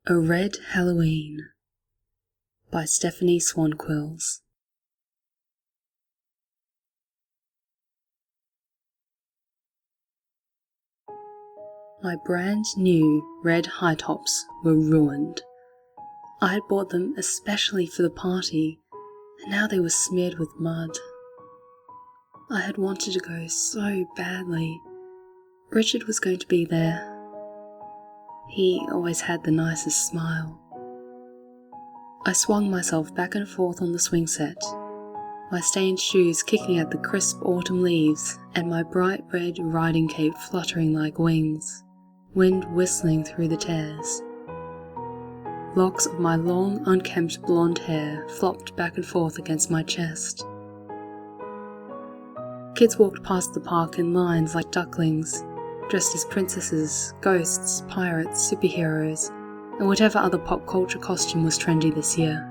A Red Halloween by StephanieSwanQuills. My brand new red high tops were ruined. I had bought them especially for the party, and now they were smeared with mud. I had wanted to go so badly. Richard was going to be there. He always had the nicest smile. I swung myself back and forth on the swing set, my stained shoes kicking at the crisp autumn leaves and my bright red riding cape fluttering like wings, wind whistling through the tears. Locks of my long, unkempt blonde hair flopped back and forth against my chest. Kids walked past the park in lines like ducklings, dressed as princesses, ghosts, pirates, superheroes, and whatever other pop culture costume was trendy this year.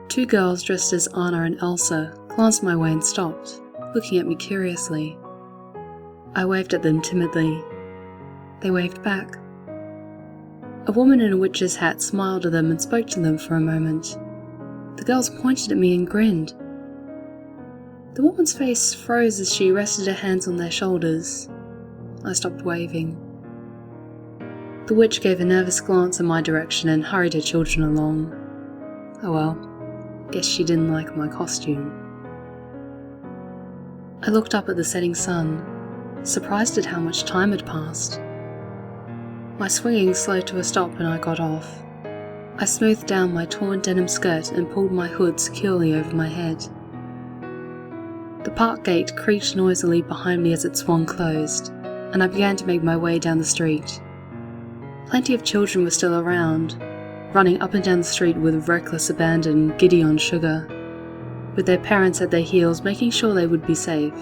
Two girls dressed as Anna and Elsa glanced my way and stopped, looking at me curiously. I waved at them timidly. They waved back. A woman in a witch's hat smiled at them and spoke to them for a moment. The girls pointed at me and grinned. The woman's face froze as she rested her hands on their shoulders. I stopped waving. The witch gave a nervous glance in my direction and hurried her children along. Oh well, guess she didn't like my costume. I looked up at the setting sun, surprised at how much time had passed. My swinging slowed to a stop and I got off. I smoothed down my torn denim skirt and pulled my hood securely over my head. The park gate creaked noisily behind me as it swung closed, and I began to make my way down the street. Plenty of children were still around, running up and down the street with reckless abandon, giddy on sugar, with their parents at their heels making sure they would be safe.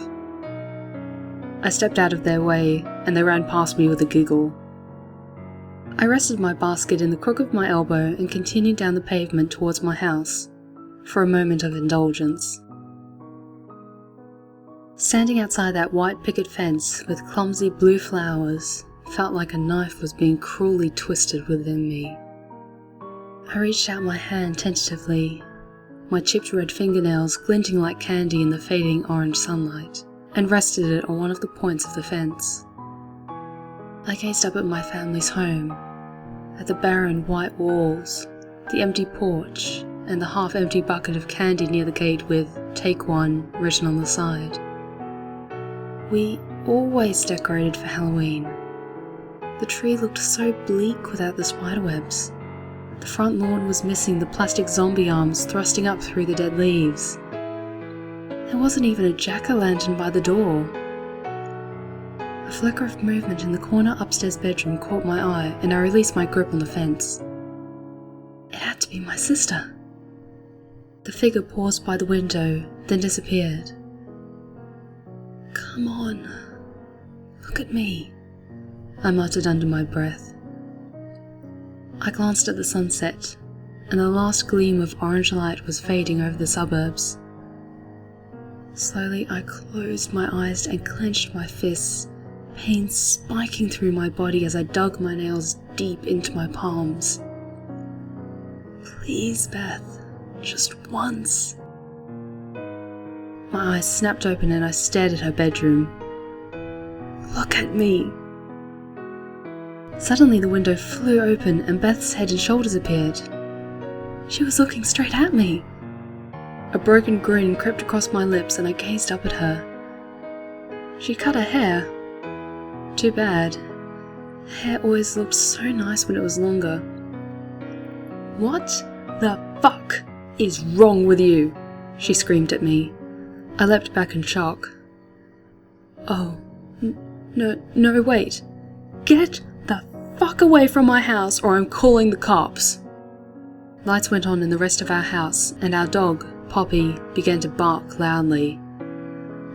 I stepped out of their way, and they ran past me with a giggle. I rested my basket in the crook of my elbow and continued down the pavement towards my house, for a moment of indulgence. Standing outside that white picket fence with clumsy blue flowers felt like a knife was being cruelly twisted within me. I reached out my hand tentatively, my chipped red fingernails glinting like candy in the fading orange sunlight, and rested it on one of the points of the fence. I gazed up at my family's home, at the barren white walls, the empty porch, and the half-empty bucket of candy near the gate with "Take One" written on the side. We always decorated for Halloween. The tree looked so bleak without the spiderwebs. The front lawn was missing the plastic zombie arms thrusting up through the dead leaves. There wasn't even a jack-o'-lantern by the door. A flicker of movement in the corner upstairs bedroom caught my eye and I released my grip on the fence. It had to be my sister. The figure paused by the window, then disappeared. "Come on, look at me," I muttered under my breath. I glanced at the sunset, and the last gleam of orange light was fading over the suburbs. Slowly I closed my eyes and clenched my fists, pain spiking through my body as I dug my nails deep into my palms. "Please, Beth, just once." My eyes snapped open and I stared at her bedroom. "Look at me." Suddenly the window flew open and Beth's head and shoulders appeared. She was looking straight at me. A broken grin crept across my lips and I gazed up at her. She'd cut her hair. Too bad. Hair always looked so nice when it was longer. "What the fuck is wrong with you?" she screamed at me. I leapt back in shock. "Oh, no, wait. Get the fuck away from my house or I'm calling the cops." Lights went on in the rest of our house and our dog, Poppy, began to bark loudly.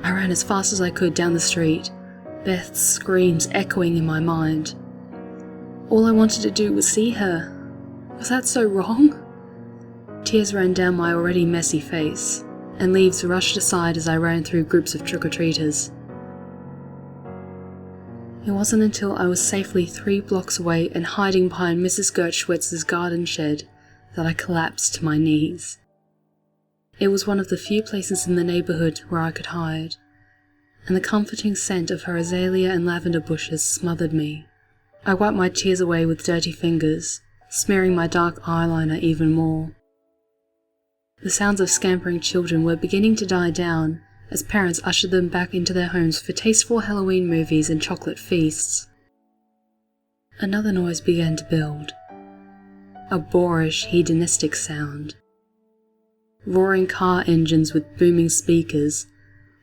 I ran as fast as I could down the street, Beth's screams echoing in my mind. All I wanted to do was see her. Was that so wrong? Tears ran down my already messy face, and leaves rushed aside as I ran through groups of trick-or-treaters. It wasn't until I was safely 3 blocks away and hiding behind Mrs. Gertschwitz's garden shed that I collapsed to my knees. It was one of the few places in the neighbourhood where I could hide, and the comforting scent of her azalea and lavender bushes smothered me. I wiped my tears away with dirty fingers, smearing my dark eyeliner even more. The sounds of scampering children were beginning to die down as parents ushered them back into their homes for tasteful Halloween movies and chocolate feasts. Another noise began to build. A boorish, hedonistic sound. Roaring car engines with booming speakers,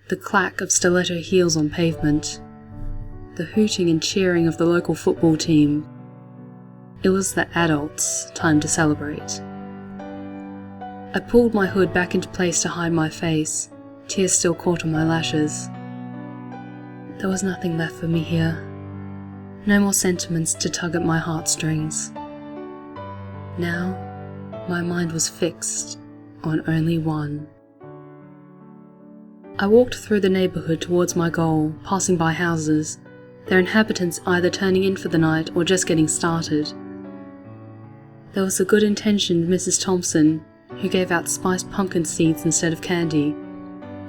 the clack of stiletto heels on pavement, the hooting and cheering of the local football team. It was the adults' time to celebrate. I pulled my hood back into place to hide my face, tears still caught on my lashes. There was nothing left for me here. No more sentiments to tug at my heartstrings. Now, my mind was fixed on only one. I walked through the neighbourhood towards my goal, passing by houses, their inhabitants either turning in for the night or just getting started. There was the good-intentioned Mrs. Thompson, who gave out spiced pumpkin seeds instead of candy.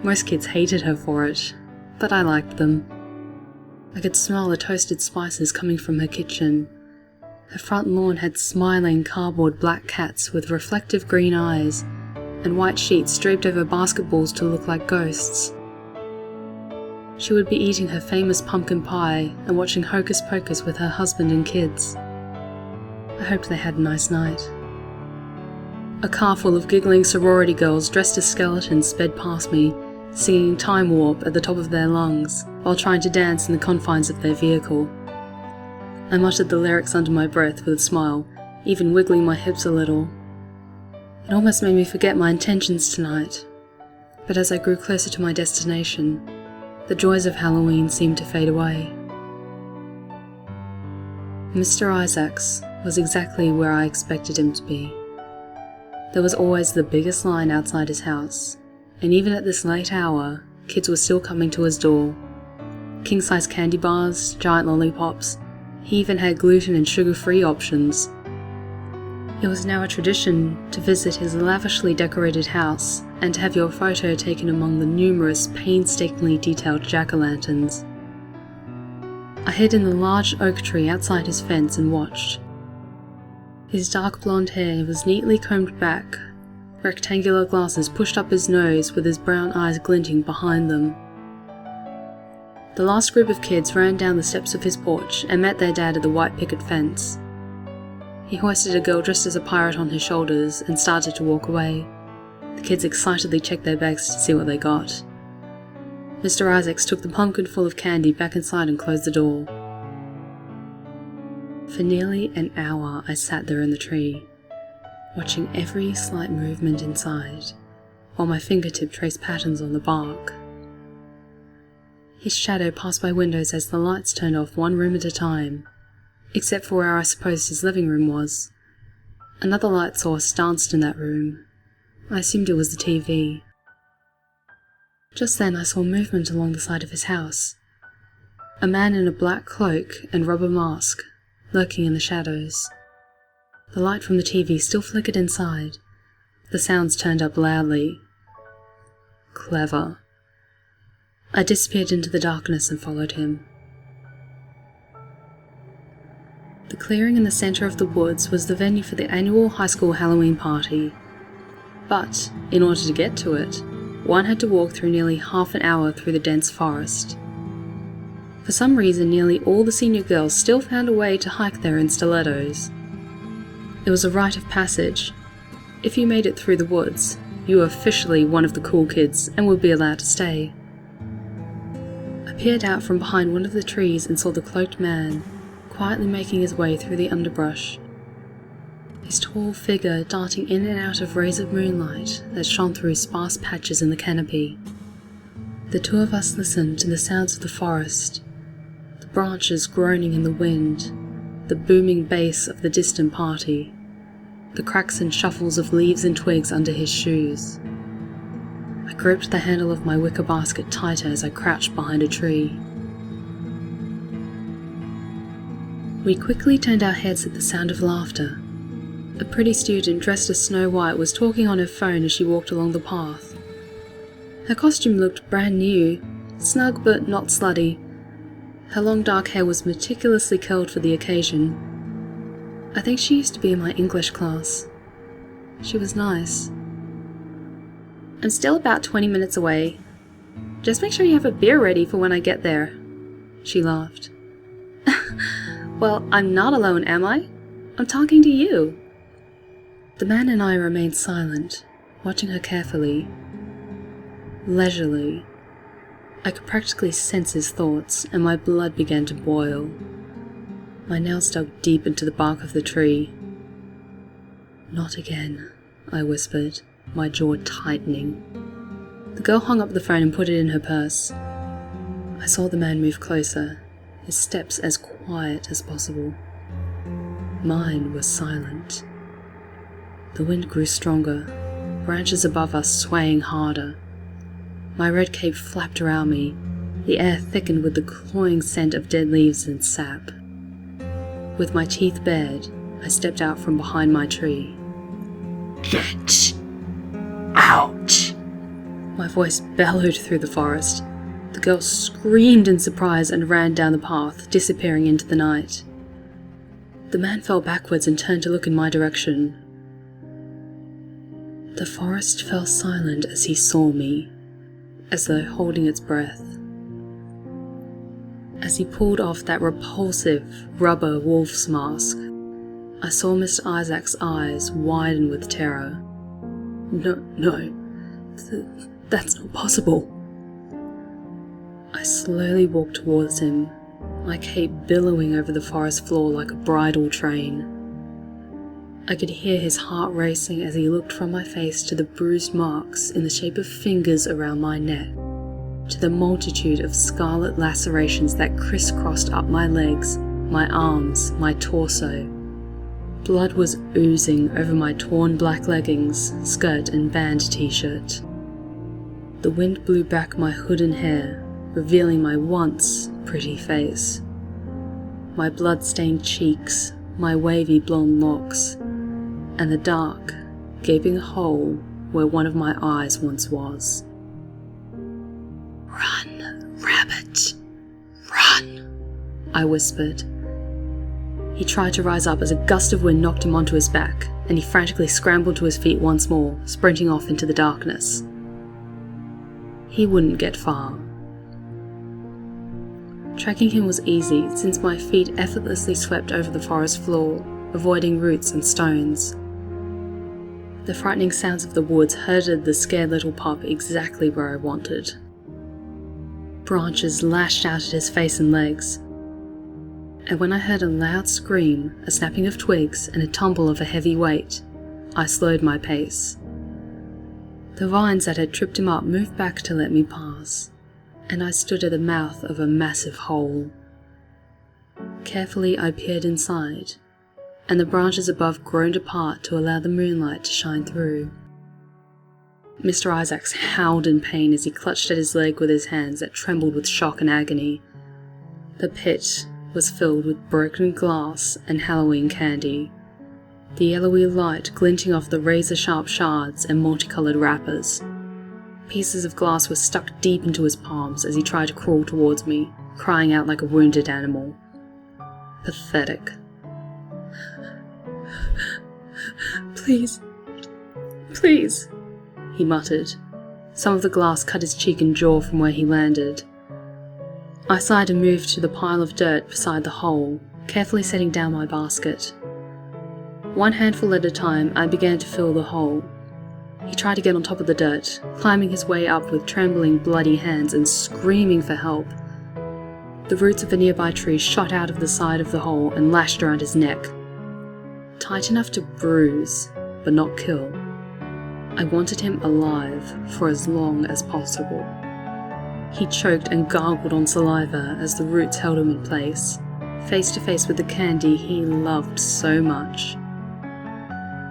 Most kids hated her for it, but I liked them. I could smell the toasted spices coming from her kitchen. Her front lawn had smiling cardboard black cats with reflective green eyes, and white sheets draped over basketballs to look like ghosts. She would be eating her famous pumpkin pie and watching Hocus Pocus with her husband and kids. I hoped they had a nice night. A car full of giggling sorority girls dressed as skeletons sped past me, singing Time Warp at the top of their lungs, while trying to dance in the confines of their vehicle. I muttered the lyrics under my breath with a smile, even wiggling my hips a little. It almost made me forget my intentions tonight, but as I grew closer to my destination, the joys of Halloween seemed to fade away. Mr. Isaacs was exactly where I expected him to be. There was always the biggest line outside his house, and even at this late hour, kids were still coming to his door. King-size candy bars, giant lollipops, he even had gluten and sugar-free options. It was now a tradition to visit his lavishly decorated house and to have your photo taken among the numerous painstakingly detailed jack-o'-lanterns. I hid in the large oak tree outside his fence and watched. His dark blonde hair was neatly combed back, rectangular glasses pushed up his nose with his brown eyes glinting behind them. The last group of kids ran down the steps of his porch and met their dad at the white picket fence. He hoisted a girl dressed as a pirate on his shoulders and started to walk away. The kids excitedly checked their bags to see what they got. Mr. Isaacs took the pumpkin full of candy back inside and closed the door. For nearly an hour I sat there in the tree, watching every slight movement inside, while my fingertip traced patterns on the bark. His shadow passed by windows as the lights turned off one room at a time, except for where I supposed his living room was. Another light source danced in that room. I assumed it was the TV. Just then I saw movement along the side of his house. A man in a black cloak and rubber mask, lurking in the shadows. The light from the TV still flickered inside. The sounds turned up loudly. Clever. I disappeared into the darkness and followed him. The clearing in the centre of the woods was the venue for the annual high school Halloween party. But, in order to get to it, one had to walk through nearly half an hour through the dense forest. For some reason, nearly all the senior girls still found a way to hike there in stilettos. It was a rite of passage. If you made it through the woods, you were officially one of the cool kids and would be allowed to stay. I peered out from behind one of the trees and saw the cloaked man, quietly making his way through the underbrush. His tall figure darting in and out of rays of moonlight that shone through sparse patches in the canopy. The two of us listened to the sounds of the forest, the branches groaning in the wind, the booming bass of the distant party, the cracks and shuffles of leaves and twigs under his shoes. I gripped the handle of my wicker basket tighter as I crouched behind a tree. We quickly turned our heads at the sound of laughter. A pretty student dressed as Snow White was talking on her phone as she walked along the path. Her costume looked brand new, snug but not slutty. Her long dark hair was meticulously curled for the occasion. I think she used to be in my English class. She was nice. I'm still about 20 minutes away. Just make sure you have a beer ready for when I get there. She laughed. Well, I'm not alone, am I? I'm talking to you. The man and I remained silent, watching her carefully, leisurely. I could practically sense his thoughts, and my blood began to boil. My nails dug deep into the bark of the tree. Not again, I whispered, my jaw tightening. The girl hung up the phone and put it in her purse. I saw the man move closer, his steps as quiet as possible. Mine was silent. The wind grew stronger, branches above us swaying harder. My red cape flapped around me, the air thickened with the cloying scent of dead leaves and sap. With my teeth bared, I stepped out from behind my tree. Get out! My voice bellowed through the forest. The girl screamed in surprise and ran down the path, disappearing into the night. The man fell backwards and turned to look in my direction. The forest fell silent as he saw me, as though holding its breath. As he pulled off that repulsive rubber wolf's mask, I saw Mr. Isaac's eyes widen with terror. No, that's not possible. I slowly walked towards him, my cape billowing over the forest floor like a bridal train. I could hear his heart racing as he looked from my face to the bruised marks in the shape of fingers around my neck, to the multitude of scarlet lacerations that crisscrossed up my legs, my arms, my torso. Blood was oozing over my torn black leggings, skirt and band t-shirt. The wind blew back my hood and hair, revealing my once pretty face. My blood-stained cheeks, my wavy blonde locks, and the dark, gaping hole where one of my eyes once was. "Run, rabbit, run," I whispered. He tried to rise up as a gust of wind knocked him onto his back, and he frantically scrambled to his feet once more, sprinting off into the darkness. He wouldn't get far. Tracking him was easy, since my feet effortlessly swept over the forest floor, avoiding roots and stones. The frightening sounds of the woods herded the scared little pup exactly where I wanted. Branches lashed out at his face and legs, and when I heard a loud scream, a snapping of twigs, and a tumble of a heavy weight, I slowed my pace. The vines that had tripped him up moved back to let me pass, and I stood at the mouth of a massive hole. Carefully I peered inside, and the branches above groaned apart to allow the moonlight to shine through. Mr. Isaacs howled in pain as he clutched at his leg with his hands that trembled with shock and agony. The pit was filled with broken glass and Halloween candy, the yellowy light glinting off the razor-sharp shards and multicolored wrappers. Pieces of glass were stuck deep into his palms as he tried to crawl towards me, crying out like a wounded animal. Pathetic. "Please, please," he muttered. Some of the glass cut his cheek and jaw from where he landed. I sighed and moved to the pile of dirt beside the hole, carefully setting down my basket. One handful at a time, I began to fill the hole. He tried to get on top of the dirt, climbing his way up with trembling, bloody hands and screaming for help. The roots of a nearby tree shot out of the side of the hole and lashed around his neck. Tight enough to bruise, but not kill. I wanted him alive for as long as possible. He choked and gargled on saliva as the roots held him in place, face to face with the candy he loved so much.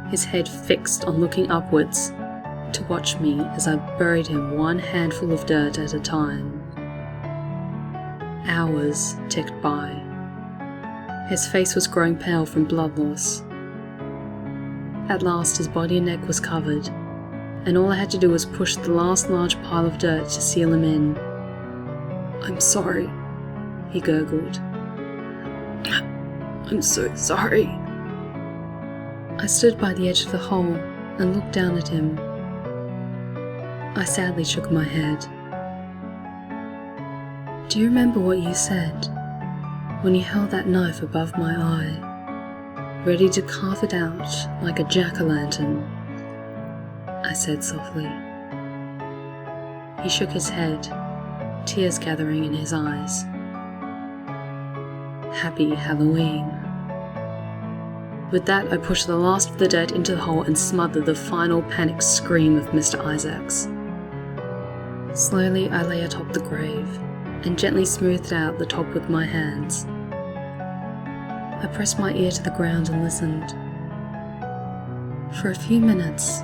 His head fixed on looking upwards to watch me as I buried him one handful of dirt at a time. Hours ticked by. His face was growing pale from blood loss. At last his body and neck was covered, and all I had to do was push the last large pile of dirt to seal him in. "I'm sorry," he gurgled. "I'm so sorry." I stood by the edge of the hole and looked down at him. I sadly shook my head. "Do you remember what you said when you held that knife above my eye, ready to carve it out like a jack-o'-lantern?" I said softly. He shook his head, tears gathering in his eyes. "Happy Halloween." With that, I pushed the last of the dirt into the hole and smothered the final panicked scream of Mr. Isaacs. Slowly, I lay atop the grave and gently smoothed out the top with my hands. I pressed my ear to the ground and listened. For a few minutes,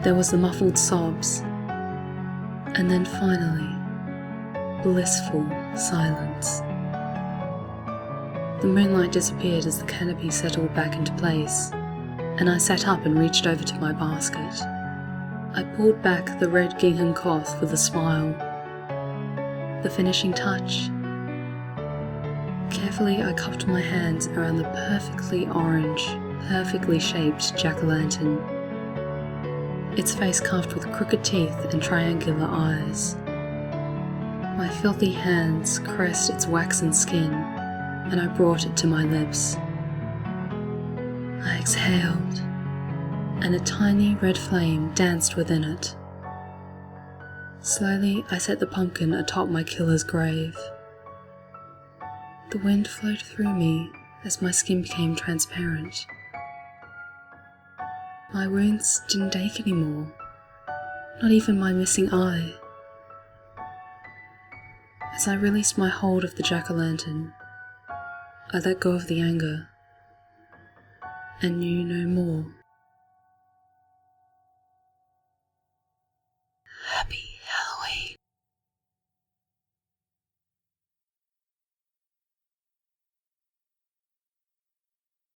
there was the muffled sobs, and then finally, blissful silence. The moonlight disappeared as the canopy settled back into place, and I sat up and reached over to my basket. I pulled back the red gingham cloth with a smile. The finishing touch. Carefully, I cupped my hands around the perfectly orange, perfectly shaped jack-o'-lantern, its face carved with crooked teeth and triangular eyes. My filthy hands caressed its waxen skin, and I brought it to my lips. I exhaled, and a tiny red flame danced within it. Slowly, I set the pumpkin atop my killer's grave. The wind flowed through me as my skin became transparent. My wounds didn't ache anymore, not even my missing eye. As I released my hold of the jack-o'-lantern, I let go of the anger and knew no more.